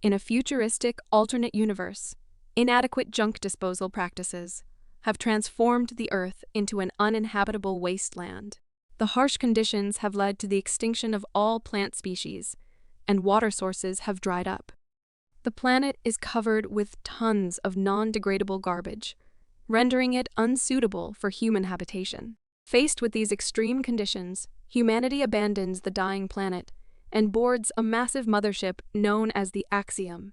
In a futuristic, alternate universe, inadequate junk disposal practices have transformed the Earth into an uninhabitable wasteland. The harsh conditions have led to the extinction of all plant species, and water sources have dried up. The planet is covered with tons of non-degradable garbage, rendering it unsuitable for human habitation. Faced with these extreme conditions, humanity abandons the dying planet and boards a massive mothership known as the Axiom.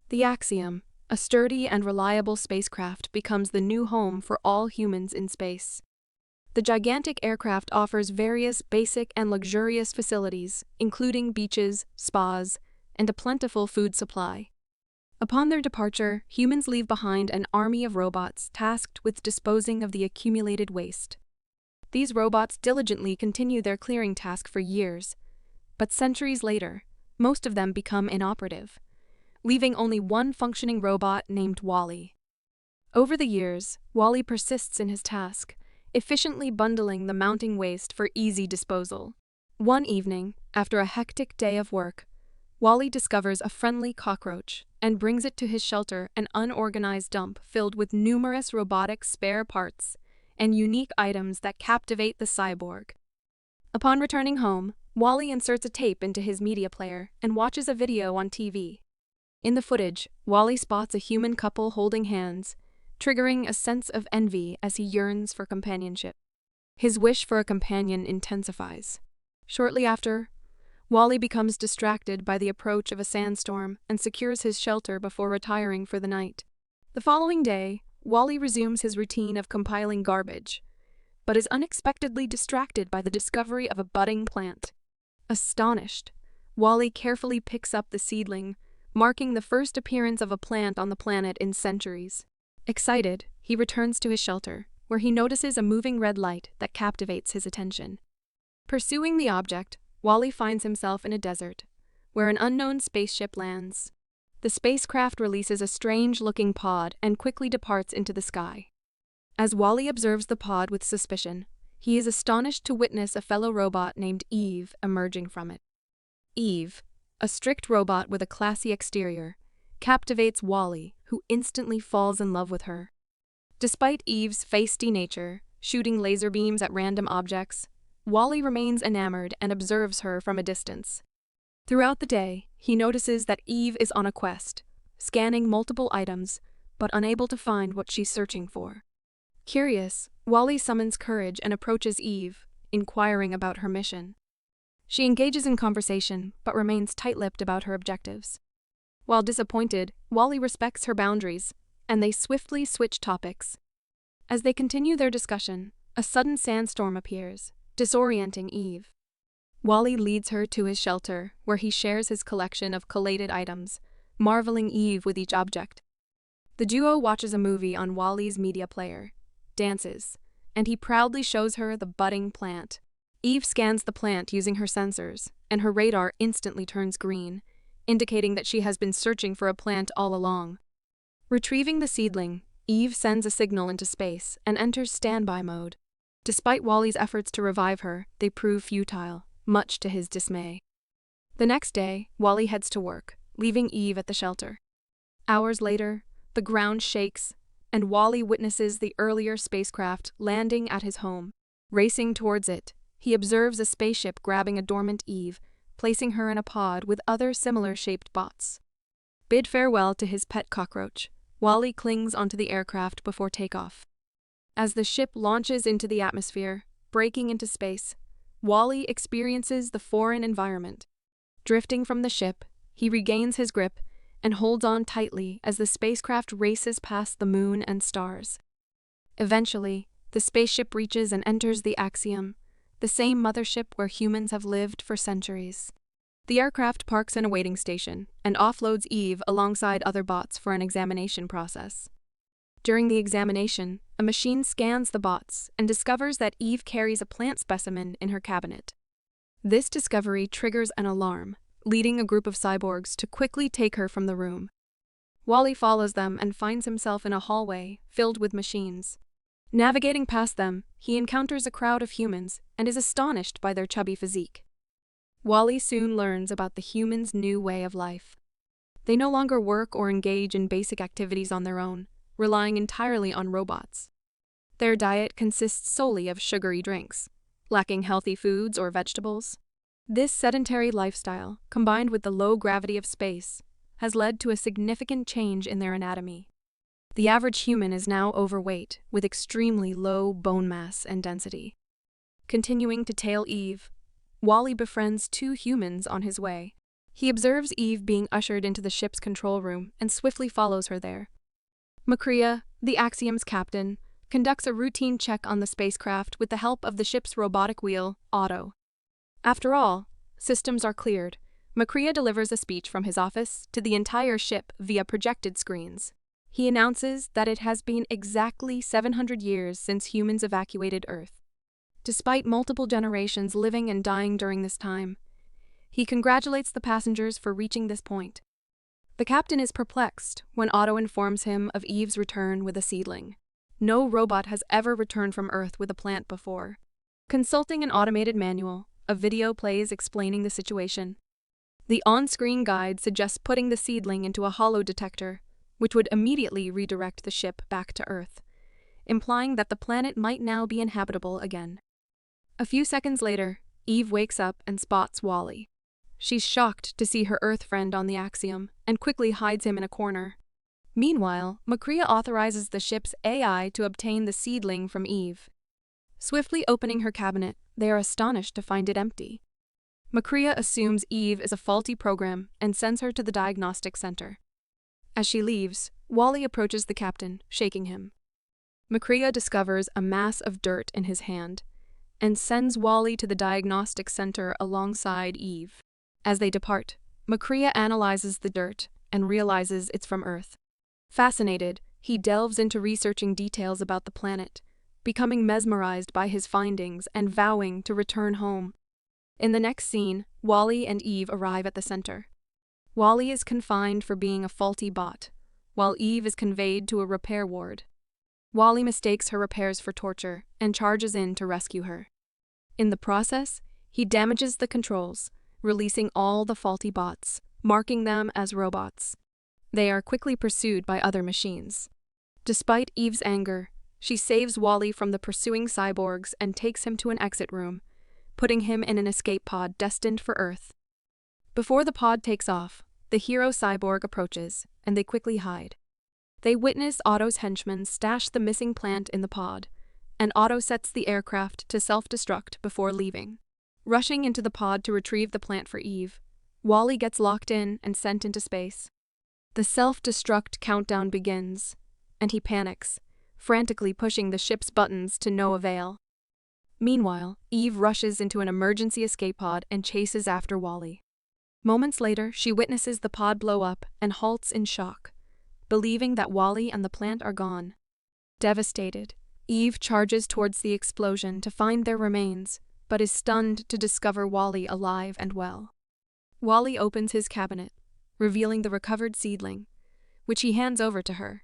The Axiom, a sturdy and reliable spacecraft, becomes the new home for all humans in space. The gigantic aircraft offers various basic and luxurious facilities, including beaches, spas, and a plentiful food supply. Upon their departure, humans leave behind an army of robots tasked with disposing of the accumulated waste. These robots diligently continue their clearing task for years, but centuries later, most of them become inoperative, leaving only one functioning robot named Wally. Over the years, Wally persists in his task, efficiently bundling the mounting waste for easy disposal. One evening, after a hectic day of work, Wally discovers a friendly cockroach and brings it to his shelter, an unorganized dump filled with numerous robotic spare parts and unique items that captivate the cyborg. Upon returning home, Wally inserts a tape into his media player and watches a video on TV. In the footage, Wally spots a human couple holding hands, triggering a sense of envy as he yearns for companionship. His wish for a companion intensifies. Shortly after, Wally becomes distracted by the approach of a sandstorm and secures his shelter before retiring for the night. The following day, Wally resumes his routine of compiling garbage, but is unexpectedly distracted by the discovery of a budding plant. Astonished, Wally carefully picks up the seedling, marking the first appearance of a plant on the planet in centuries. Excited, he returns to his shelter, where he notices a moving red light that captivates his attention. Pursuing the object, Wally finds himself in a desert, where an unknown spaceship lands. The spacecraft releases a strange-looking pod and quickly departs into the sky. As Wally observes the pod with suspicion, he is astonished to witness a fellow robot named Eve emerging from it. Eve, a strict robot with a classy exterior, captivates Wally, who instantly falls in love with her. Despite Eve's feisty nature, shooting laser beams at random objects, Wally remains enamored and observes her from a distance. Throughout the day, he notices that Eve is on a quest, scanning multiple items, but unable to find what she's searching for. Curious, Wally summons courage and approaches Eve, inquiring about her mission. She engages in conversation, but remains tight-lipped about her objectives. While disappointed, Wally respects her boundaries, and they swiftly switch topics. As they continue their discussion, a sudden sandstorm appears, disorienting Eve. Wally leads her to his shelter, where he shares his collection of collated items, marveling Eve with each object. The duo watches a movie on Wally's media player, dances, and he proudly shows her the budding plant. Eve scans the plant using her sensors, and her radar instantly turns green, indicating that she has been searching for a plant all along. Retrieving the seedling, Eve sends a signal into space and enters standby mode. Despite Wally's efforts to revive her, they prove futile, much to his dismay. The next day, Wally heads to work, leaving Eve at the shelter. Hours later, the ground shakes, and Wally witnesses the earlier spacecraft landing at his home. Racing towards it, he observes a spaceship grabbing a dormant Eve, placing her in a pod with other similar-shaped bots. Bid farewell to his pet cockroach, Wally clings onto the aircraft before takeoff. As the ship launches into the atmosphere, breaking into space, Wally experiences the foreign environment. Drifting from the ship, he regains his grip and holds on tightly as the spacecraft races past the moon and stars. Eventually, the spaceship reaches and enters the Axiom, the same mothership where humans have lived for centuries. The aircraft parks in a waiting station and offloads Eve alongside other bots for an examination process. During the examination, a machine scans the bots and discovers that Eve carries a plant specimen in her cabinet. This discovery triggers an alarm, leading a group of cyborgs to quickly take her from the room. Wally follows them and finds himself in a hallway filled with machines. Navigating past them, he encounters a crowd of humans and is astonished by their chubby physique. Wally soon learns about the humans' new way of life. They no longer work or engage in basic activities on their own, relying entirely on robots. Their diet consists solely of sugary drinks, lacking healthy foods or vegetables. This sedentary lifestyle, combined with the low gravity of space, has led to a significant change in their anatomy. The average human is now overweight, with extremely low bone mass and density. Continuing to tail Eve, Wally befriends two humans on his way. He observes Eve being ushered into the ship's control room and swiftly follows her there. Macria, the Axiom's captain, conducts a routine check on the spacecraft with the help of the ship's robotic wheel, Otto. After all, systems are cleared. Macria delivers a speech from his office to the entire ship via projected screens. He announces that it has been exactly 700 years since humans evacuated Earth. Despite multiple generations living and dying during this time, he congratulates the passengers for reaching this point. The captain is perplexed when Otto informs him of Eve's return with a seedling. No robot has ever returned from Earth with a plant before. Consulting an automated manual, a video plays explaining the situation. The on-screen guide suggests putting the seedling into a hollow detector, which would immediately redirect the ship back to Earth, implying that the planet might now be inhabitable again. A few seconds later, Eve wakes up and spots Wally. She's shocked to see her Earth friend on the Axiom and quickly hides him in a corner. Meanwhile, Macria authorizes the ship's AI to obtain the seedling from Eve. Swiftly opening her cabinet, they are astonished to find it empty. Macria assumes Eve is a faulty program and sends her to the diagnostic center. As she leaves, Wally approaches the captain, shaking him. Macria discovers a mass of dirt in his hand and sends Wally to the diagnostic center alongside Eve. As they depart, Macria analyzes the dirt and realizes it's from Earth. Fascinated, he delves into researching details about the planet, becoming mesmerized by his findings and vowing to return home. In the next scene, Wally and Eve arrive at the center. Wally is confined for being a faulty bot, while Eve is conveyed to a repair ward. Wally mistakes her repairs for torture and charges in to rescue her. In the process, he damages the controls, releasing all the faulty bots, marking them as robots. They are quickly pursued by other machines. Despite Eve's anger, she saves Wally from the pursuing cyborgs and takes him to an exit room, putting him in an escape pod destined for Earth. Before the pod takes off, the hero cyborg approaches, and they quickly hide. They witness Otto's henchmen stash the missing plant in the pod, and Otto sets the aircraft to self-destruct before leaving. Rushing into the pod to retrieve the plant for Eve, Wally gets locked in and sent into space. The self-destruct countdown begins, and he panics, frantically pushing the ship's buttons to no avail. Meanwhile, Eve rushes into an emergency escape pod and chases after Wally. Moments later, she witnesses the pod blow up and halts in shock, believing that Wally and the plant are gone. Devastated, Eve charges towards the explosion to find their remains, but is stunned to discover Wally alive and well. Wally opens his cabinet, revealing the recovered seedling, which he hands over to her.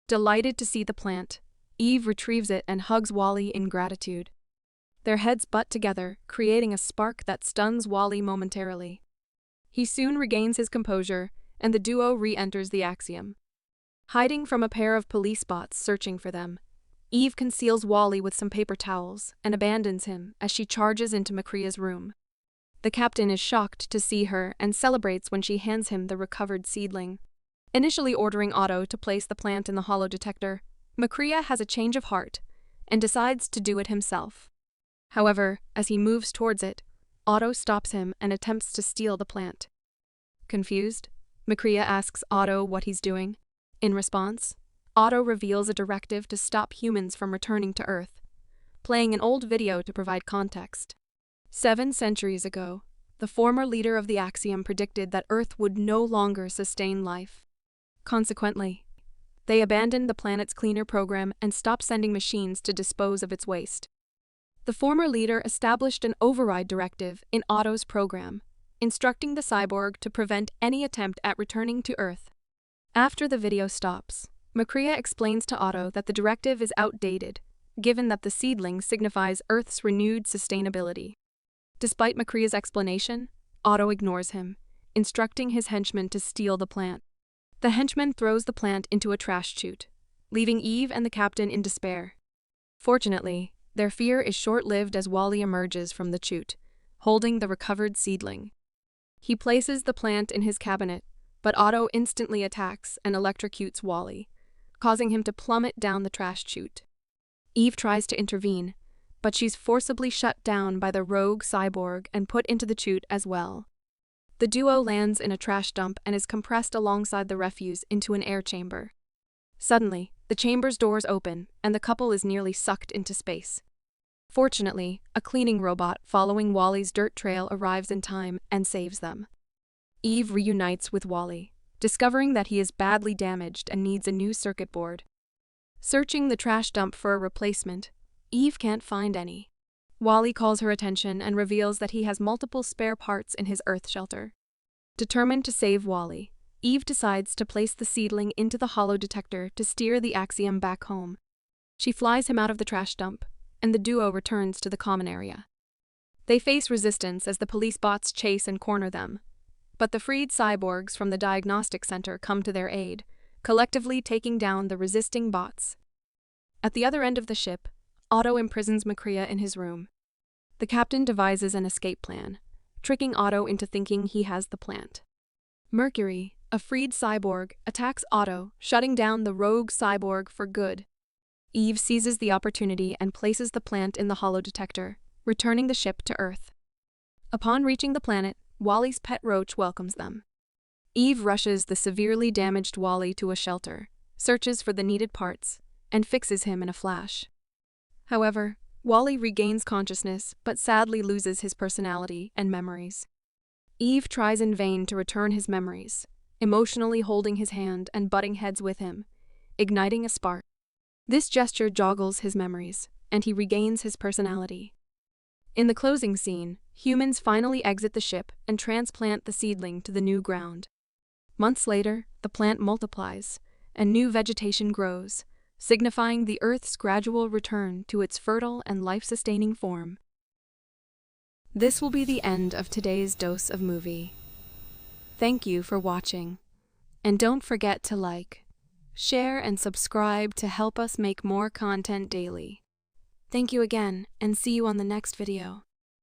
Delighted to see the plant, Eve retrieves it and hugs Wally in gratitude. Their heads butt together, creating a spark that stuns Wally momentarily. He soon regains his composure, and the duo re-enters the Axiom. Hiding from a pair of police bots searching for them, Eve conceals Wally with some paper towels and abandons him as she charges into Macria's room. The captain is shocked to see her and celebrates when she hands him the recovered seedling. Initially ordering Otto to place the plant in the hollow detector, Macria has a change of heart and decides to do it himself. However, as he moves towards it, Otto stops him and attempts to steal the plant. Confused, Macria asks Otto what he's doing. In response, Otto reveals a directive to stop humans from returning to Earth, playing an old video to provide context. 7 centuries ago, the former leader of the Axiom predicted that Earth would no longer sustain life. Consequently, they abandoned the planet's cleaner program and stopped sending machines to dispose of its waste. The former leader established an override directive in Otto's program, instructing the cyborg to prevent any attempt at returning to Earth. After the video stops, Macria explains to Otto that the directive is outdated, given that the seedling signifies Earth's renewed sustainability. Despite Macria's explanation, Otto ignores him, instructing his henchman to steal the plant. The henchman throws the plant into a trash chute, leaving Eve and the captain in despair. Fortunately, their fear is short-lived as Wally emerges from the chute, holding the recovered seedling. He places the plant in his cabinet, but Otto instantly attacks and electrocutes Wally, causing him to plummet down the trash chute. Eve tries to intervene, but she's forcibly shut down by the rogue cyborg and put into the chute as well. The duo lands in a trash dump and is compressed alongside the refuse into an air chamber. Suddenly, the chamber's doors open and the couple is nearly sucked into space. Fortunately, a cleaning robot following Wally's dirt trail arrives in time and saves them. Eve reunites with Wally, discovering that he is badly damaged and needs a new circuit board. Searching the trash dump for a replacement, Eve can't find any. Wally calls her attention and reveals that he has multiple spare parts in his Earth shelter. Determined to save Wally, Eve decides to place the seedling into the hollow detector to steer the Axiom back home. She flies him out of the trash dump, and the duo returns to the common area. They face resistance as the police bots chase and corner them, but the freed cyborgs from the diagnostic center come to their aid, collectively taking down the resisting bots. At the other end of the ship, Otto imprisons Makria in his room. The captain devises an escape plan, tricking Otto into thinking he has the plant. Mercury, a freed cyborg, attacks Otto, shutting down the rogue cyborg for good. Eve seizes the opportunity and places the plant in the hollow detector, returning the ship to Earth. Upon reaching the planet, Wally's pet roach welcomes them. Eve rushes the severely damaged Wally to a shelter, searches for the needed parts, and fixes him in a flash. However, Wally regains consciousness but sadly loses his personality and memories. Eve tries in vain to return his memories, emotionally holding his hand and butting heads with him, igniting a spark. This gesture joggles his memories, and he regains his personality. In the closing scene, humans finally exit the ship and transplant the seedling to the new ground. Months later, the plant multiplies, and new vegetation grows, signifying the Earth's gradual return to its fertile and life-sustaining form. This will be the end of today's dose of movie. Thank you for watching, and don't forget to like, share, and subscribe to help us make more content daily. Thank you again, and see you on the next video.